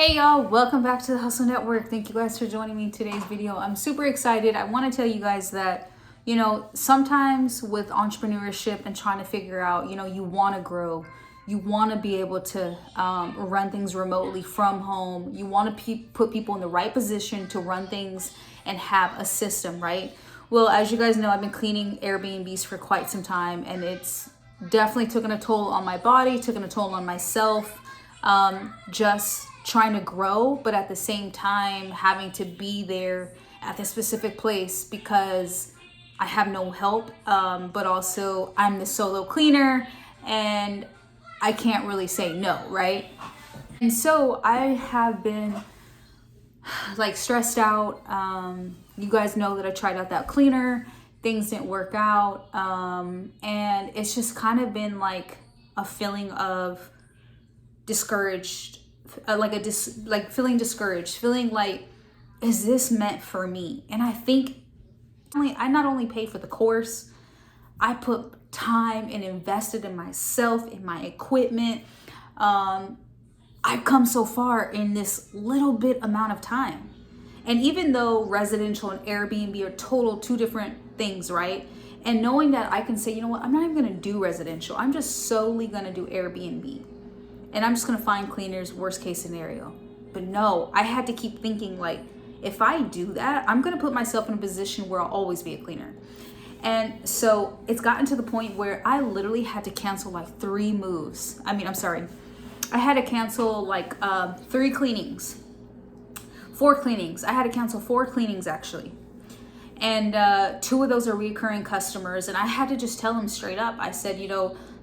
Hey y'all, welcome back to the Hustle Network. Thank you guys for joining me in today's video. I'm super excited. I want to tell you guys that, sometimes with entrepreneurship and trying to figure out, you want to grow. You want to be able to run things remotely from home. You want to put people in the right position to run things and have a system, right? Well, as you guys know, I've been cleaning Airbnbs for quite some time, and it's definitely taken a toll on my body, taken a toll on myself. Just trying to grow, but at the same time having to be there at this specific place because I have no help, but also I'm the solo cleaner and I can't really say no, right? And so I have been like stressed out. You guys know that I tried out that cleaner, things didn't work out, and it's just kind of been like a feeling of discouraged, feeling discouraged, feeling like, is this meant for me? And I think I not only paid for the course, I put time and invested in myself, in my equipment. I've come so far in this little bit amount of time. And even though residential and Airbnb are total two different things, right? And knowing that I can say, you know what, I'm not even gonna do residential. I'm just solely gonna do Airbnb. And I'm just gonna find cleaners, worst case scenario. But no, I had to keep thinking like, if I do that, I'm gonna put myself in a position where I'll always be a cleaner. And so it's gotten to the point where I literally had to cancel like 3 moves. I had to cancel like 3 cleanings, 4 cleanings. I had to cancel 4 cleanings actually. And 2 of those are recurring customers. And I had to just tell them straight up. I said,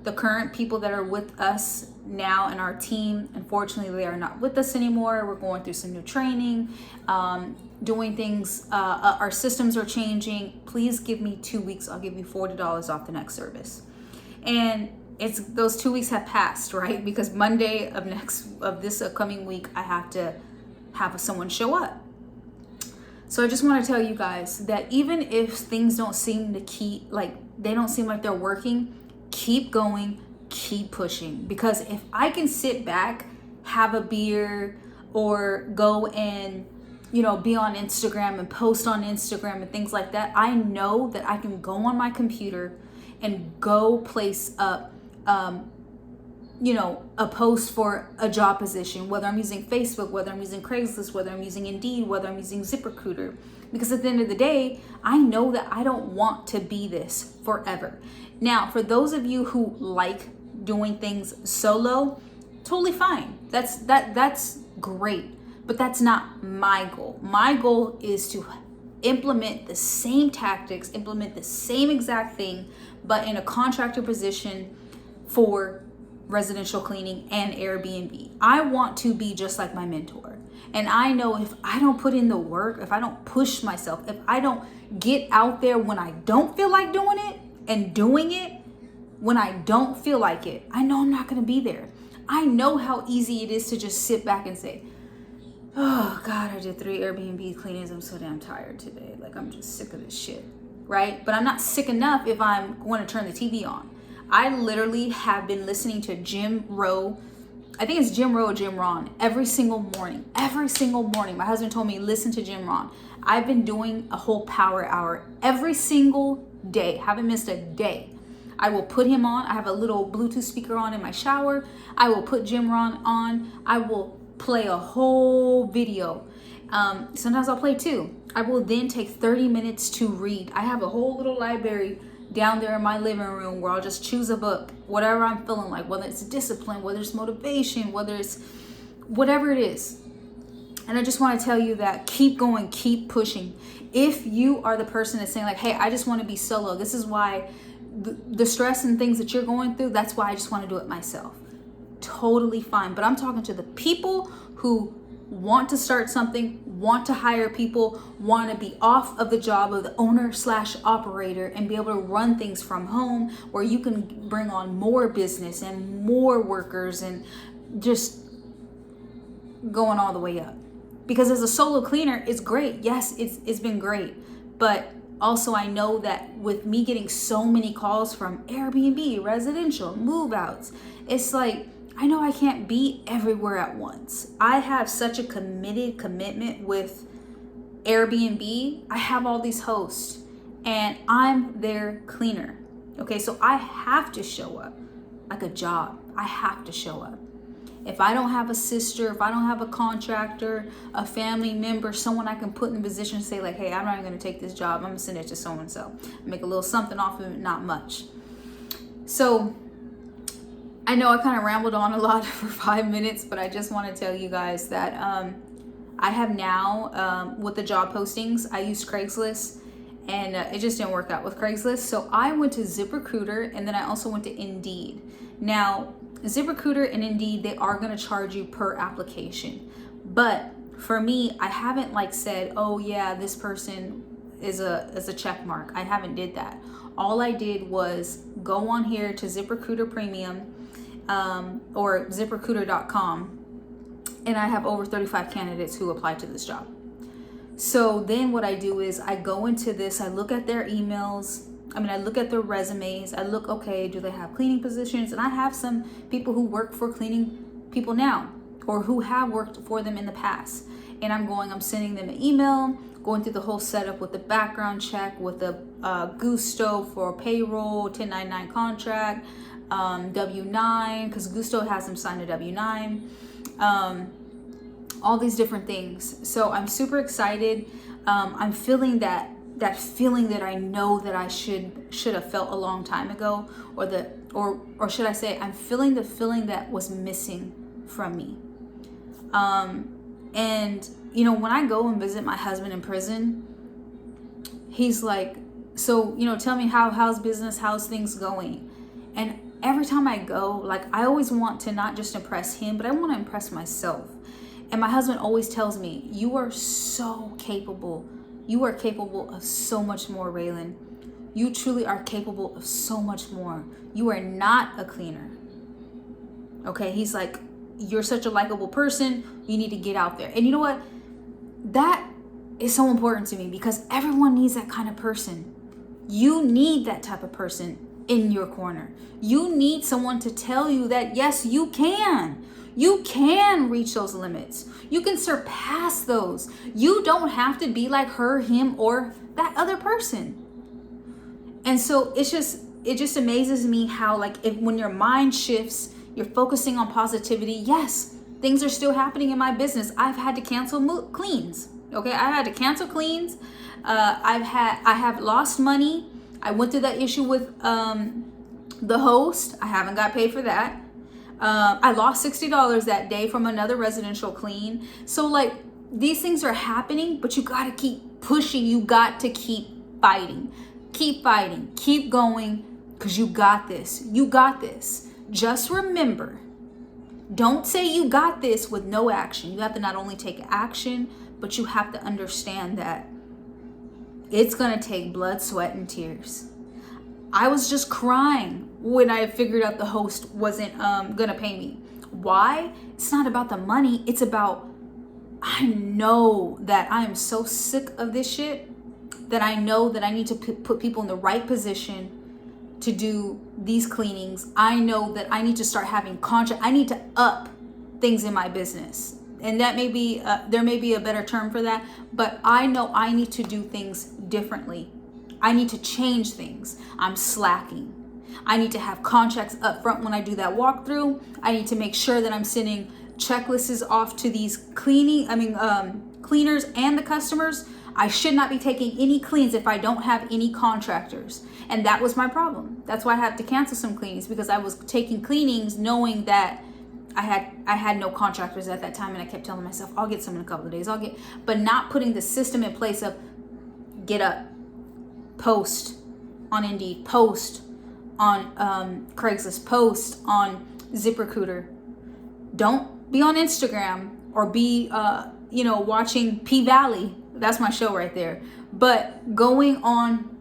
the current people that are with us now in our team, unfortunately, they are not with us anymore. We're going through some new training, doing things. Our systems are changing. Please give me 2 weeks. I'll give you $40 off the next service. And it's those 2 weeks have passed, right? Because Monday of this upcoming week, I have to have someone show up. So I just want to tell you guys that even if things don't seem they don't seem like they're working, keep going, keep pushing. Because if I can sit back, have a beer, or go and, be on Instagram and post on Instagram and things like that, I know that I can go on my computer and go place up, a post for a job position, whether I'm using Facebook, whether I'm using Craigslist, whether I'm using Indeed, whether I'm using ZipRecruiter. Because at the end of the day, I know that I don't want to be this forever. Now, for those of you who like doing things solo, totally fine. That's great, but that's not my goal. My goal is to implement the same tactics, implement the same exact thing, but in a contractor position for residential cleaning and Airbnb. I want to be just like my mentor. And I know if I don't put in the work, if I don't push myself, if I don't get out there when I don't feel like doing it and doing it when I don't feel like it, I know I'm not going to be there. I know how easy it is to just sit back and say, oh God, I did 3 Airbnb cleanings. I'm so damn tired today. Like, I'm just sick of this shit, right? But I'm not sick enough if I'm going to turn the TV on. I literally have been listening to Jim Rowe. I think it's Jim Rowe or Jim Ron every single morning. Every single morning. My husband told me, listen to Jim Ron. I've been doing a whole power hour every single day. Haven't missed a day. I will put him on. I have a little Bluetooth speaker on in my shower. I will put Jim Ron on. I will play a whole video. Sometimes I'll play 2. I will then take 30 minutes to read. I have a whole little library down there in my living room where I'll just choose a book, whatever I'm feeling like, whether it's discipline, whether it's motivation, whether it's whatever it is. And I just want to tell you that keep going, keep pushing. If you are the person that's saying like, hey, I just want to be solo. This is why the stress and things that you're going through, that's why I just want to do it myself. Totally fine. But I'm talking to the people who want to start something, want to hire people, want to be off of the job of the owner/operator and be able to run things from home where you can bring on more business and more workers and just going all the way up. Because as a solo cleaner, it's great. Yes, it's been great. But also I know that with me getting so many calls from Airbnb, residential, move outs, it's like I know I can't be everywhere at once. I have such a commitment with Airbnb. I have all these hosts and I'm their cleaner. Okay, so I have to show up like a job. I have to show up. If I don't have a sister, if I don't have a contractor, a family member, someone I can put in the position to say like, hey, I'm not even going to take this job. I'm going to send it to so-and-so. Make a little something off of it, not much. So I know I kind of rambled on a lot for 5 minutes, but I just want to tell you guys that I have now, with the job postings, I use Craigslist, and it just didn't work out with Craigslist. So I went to ZipRecruiter, and then I also went to Indeed. Now, ZipRecruiter and Indeed, they are going to charge you per application. But for me, I haven't like said, oh yeah, this person is a check mark. I haven't did that. All I did was go on here to ZipRecruiter Premium or ZipRecruiter.com, and I have over 35 candidates who applied to this job. So then what I do is I go into this, I look at their emails, I look at their resumes, I look, okay, do they have cleaning positions? And I have some people who work for cleaning people now, or who have worked for them in the past. And I'm sending them an email, going through the whole setup with the background check, with the Gusto for payroll, 1099 contract, W-9, because Gusto has them sign a W-9, all these different things. So I'm super excited. I'm feeling that feeling that I know that I should have felt a long time ago, or should I say, I'm feeling the feeling that was missing from me. And you know, when I go and visit my husband in prison, he's like, so, you know, tell me how's business, how's things going? And every time I go, like, I always want to not just impress him, but I want to impress myself. And my husband always tells me, you are so capable. You are capable of so much more, Raylan. You truly are capable of so much more. You are not a cleaner. Okay, he's like, you're such a likable person. You need to get out there. And you know what? That is so important to me, because everyone needs that kind of person. You need that type of person in your corner. You need someone to tell you that, yes, you can. You can reach those limits. You can surpass those. You don't have to be like her, him, or that other person. And so it just amazes me how, like, when your mind shifts, you're focusing on positivity. Yes, things are still happening in my business. I've had to cancel cleans. Okay, I had to cancel cleans. I have lost money. I went through that issue with the host. I haven't got paid for that. I lost $60 that day from another residential clean. So like, these things are happening, but you got to keep pushing. You got to keep fighting. Keep fighting. Keep going, because you got this. You got this. Just remember, don't say you got this with no action. You have to not only take action, but you have to understand that it's going to take blood, sweat, and tears. I was just crying when I figured out the host wasn't going to pay me. Why? It's not about the money. It's about, I know that I am so sick of this shit that I know that I need to put people in the right position to do these cleanings. I know that I need to start having contract. I need to up things in my business. And that may be, there may be a better term for that, but I know I need to do things differently. I need to change things. I'm slacking. I need to have contracts up front when I do that walkthrough. I need to make sure that I'm sending checklists off to these cleaners and the customers. I should not be taking any cleans if I don't have any contractors. And that was my problem. That's why I had to cancel some cleanings, because I was taking cleanings knowing that I had no contractors at that time, and I kept telling myself, I'll get some in a couple of days. But not putting the system in place of get up, post on Indeed, post on Craigslist, post on ZipRecruiter. Don't be on Instagram or be watching P-Valley. That's my show right there. But going on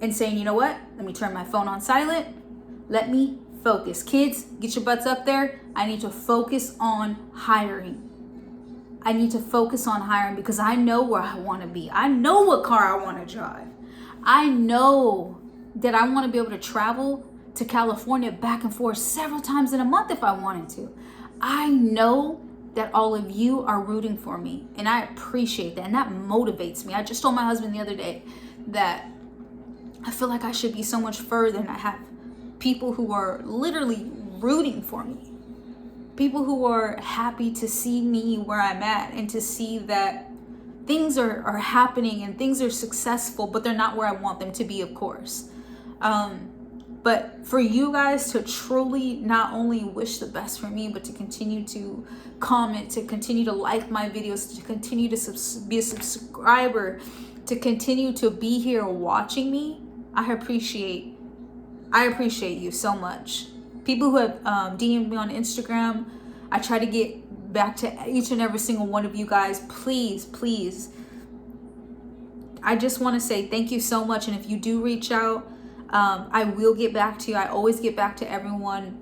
and saying, you know what? Let me turn my phone on silent. Let me focus. Kids, get your butts up there. I need to focus on hiring. I need to focus on hiring, because I know where I want to be. I know what car I want to drive. I know that I want to be able to travel to California back and forth several times in a month if I wanted to. I know that all of you are rooting for me, and I appreciate that, and that motivates me. I just told my husband the other day that I feel like I should be so much further, and I have people who are literally rooting for me, people who are happy to see me where I'm at and to see that things are happening and things are successful, but they're not where I want them to be, of course. But for you guys to truly not only wish the best for me, but to continue to comment, to continue to like my videos, to continue to be a subscriber, to continue to be here watching me, I appreciate you so much. People who have DM'd me on Instagram, I try to get back to each and every single one of you guys. Please, please. I just want to say thank you so much. And if you do reach out, I will get back to you. I always get back to everyone.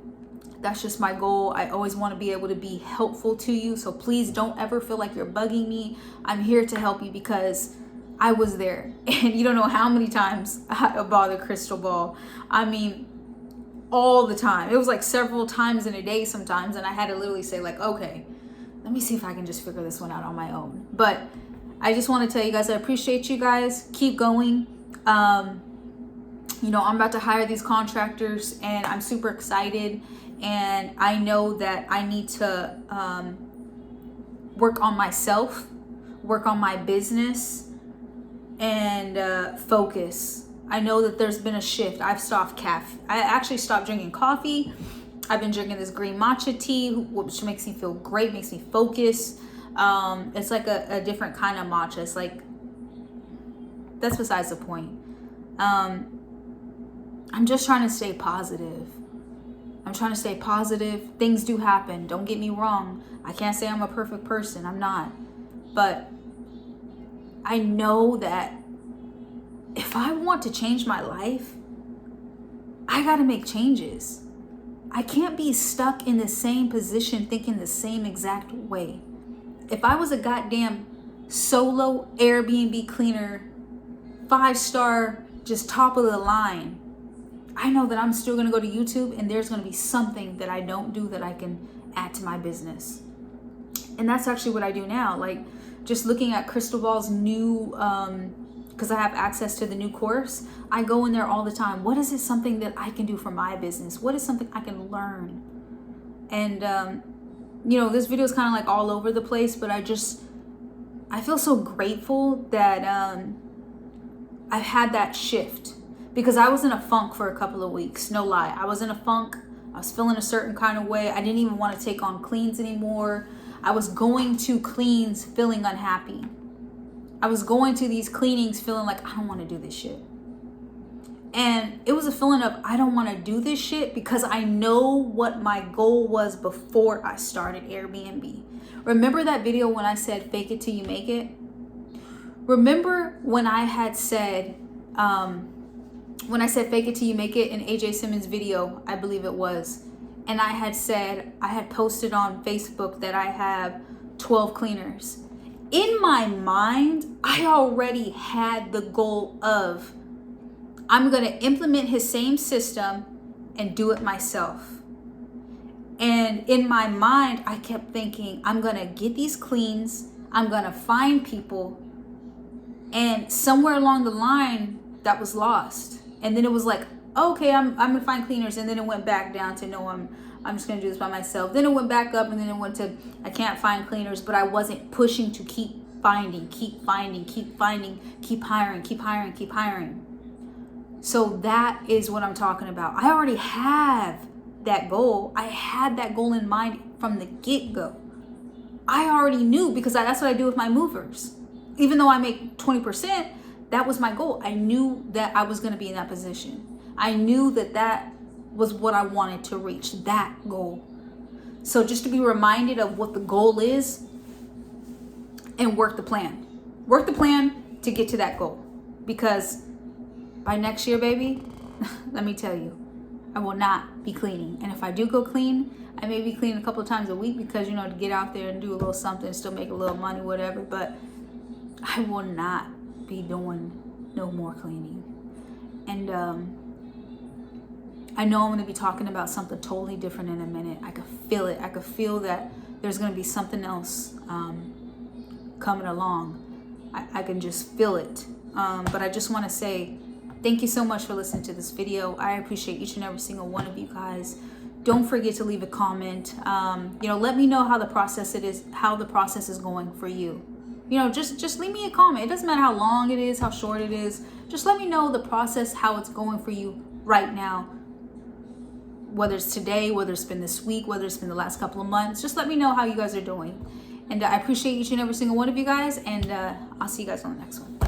That's just my goal. I always want to be able to be helpful to you. So please don't ever feel like you're bugging me. I'm here to help you because I was there. And you don't know how many times I bought a crystal ball. I mean, all the time. It was like several times in a day sometimes. And I had to literally say like, okay, let me see if I can just figure this one out on my own. But I just want to tell you guys, I appreciate you guys. Keep going. You know, I'm about to hire these contractors and I'm super excited. And I know that I need to work on myself, work on my business, and focus. I know that there's been a shift. I've stopped caffeine. I actually stopped drinking coffee. I've been drinking this green matcha tea, which makes me feel great, makes me focus. It's like a different kind of matcha. It's like, that's besides the point. I'm just trying to stay positive. I'm trying to stay positive. Things do happen. Don't get me wrong. I can't say I'm a perfect person. I'm not. But I know that if I want to change my life, I got to make changes. I can't be stuck in the same position thinking the same exact way. If I was a goddamn solo Airbnb cleaner, 5-star, just top of the line, I know that I'm still going to go to YouTube and there's going to be something that I don't do that I can add to my business. And that's actually what I do now. Like just looking at Crystal Ball's new, because I have access to the new course, I go in there all the time. What is it something that I can do for my business? What is something I can learn? And, you know, this video is kind of like all over the place, but I feel so grateful that I've had that shift. Because I was in a funk for a couple of weeks, no lie. I was in a funk. I was feeling a certain kind of way. I didn't even want to take on cleans anymore. I was going to cleans feeling unhappy. I was going to these cleanings feeling like I don't want to do this shit. And it was a feeling of I don't want to do this shit because I know what my goal was before I started Airbnb. Remember that video when I said fake it till you make it? Remember when I had said, when I said fake it till you make it in AJ Simmons' video, I believe it was. And I had said, I had posted on Facebook that I have 12 cleaners. In my mind, I already had the goal of, I'm going to implement his same system and do it myself. And in my mind, I kept thinking, I'm going to get these cleans. I'm going to find people. And somewhere along the line, that was lost. And then it was like, okay, I'm gonna find cleaners. And then it went back down to no, I'm just gonna do this by myself. Then it went back up and then it went to, I can't find cleaners, but I wasn't pushing to keep finding, keep hiring. So that is what I'm talking about. I already have that goal. I had that goal in mind from the get-go. I already knew because that's what I do with my movers. Even though I make 20%, that was my goal. I knew that I was going to be in that position. I knew that that was what I wanted to reach, that goal. So just to be reminded of what the goal is and work the plan. Work the plan to get to that goal. Because by next year, baby, let me tell you, I will not be cleaning. And if I do go clean, I may be cleaning a couple of times a week because, you know, to get out there and do a little something, still make a little money, whatever. But I will not be doing no more cleaning. And I know I'm going to be talking about something totally different in a minute. I could feel it. I could feel that there's going to be something else coming along. I can just feel it. But I just want to say thank you so much for listening to this video. I appreciate each and every single one of you guys. Don't forget to leave a comment. Let me know how the process is going for you. Just leave me a comment. It doesn't matter how long it is, how short it is. Just let me know the process, how it's going for you right now. Whether it's today, whether it's been this week, whether it's been the last couple of months, just let me know how you guys are doing. And I appreciate each and every single one of you guys, and I'll see you guys on the next one.